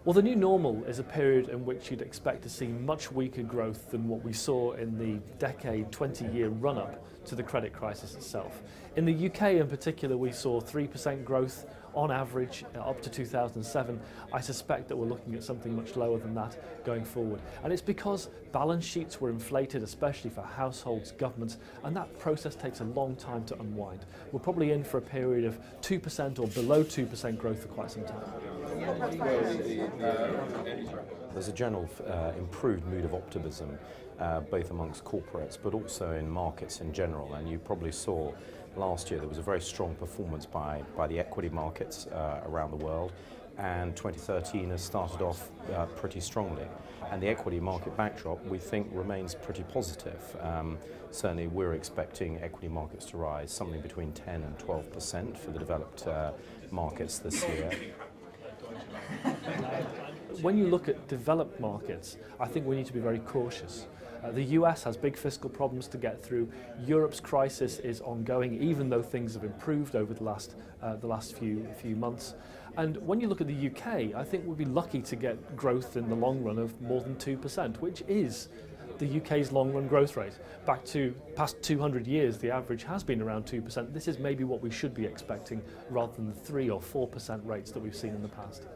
Well, the new normal is a period in which you'd expect to see much weaker growth than what we saw in the decade, 20-year run-up to the credit crisis itself. In the UK in particular, we saw 3% growth on average up to 2007. I suspect that we're looking at something much lower than that going forward. And it's because balance sheets were inflated, especially for households, governments, and that process takes a long time to unwind. We're probably in for a period of 2% or below 2% growth for quite some time. There's a general improved mood of optimism, both amongst corporates but also in markets in general. And you probably saw last year there was a very strong performance by the equity markets around the world, and 2013 has started off pretty strongly. And the equity market backdrop, we think, remains pretty positive. Certainly we're expecting equity markets to rise something between 10 and 12% for the developed markets this year. When you look at developed markets, I think we need to be very cautious. The US has big fiscal problems to get through. Europe's crisis is ongoing, even though things have improved over the last few months. And when you look at the UK, I think we'll be lucky to get growth in the long run of more than 2%, which is the UK's long-run growth rate. Back to past 200 years, the average has been around 2%. This is maybe what we should be expecting rather than the 3 or 4% rates that we've seen in the past.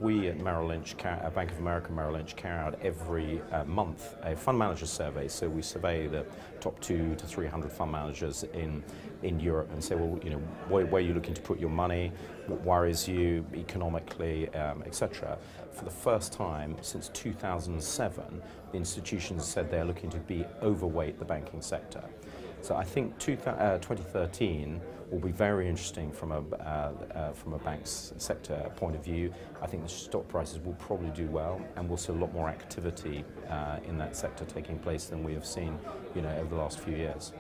We at Merrill Lynch, Bank of America Merrill Lynch, carry out every month a fund manager survey. So we survey the top 200 to 300 fund managers in Europe and say, well, you know, where are you looking to put your money? What worries you economically, etc. For the first time since 2007, the institutions said they're looking to be overweight the banking sector. So I think 2013 will be very interesting from a bank's sector point of view. I think the stock prices will probably do well, and we'll see a lot more activity in that sector taking place than we have seen, you know, over the last few years.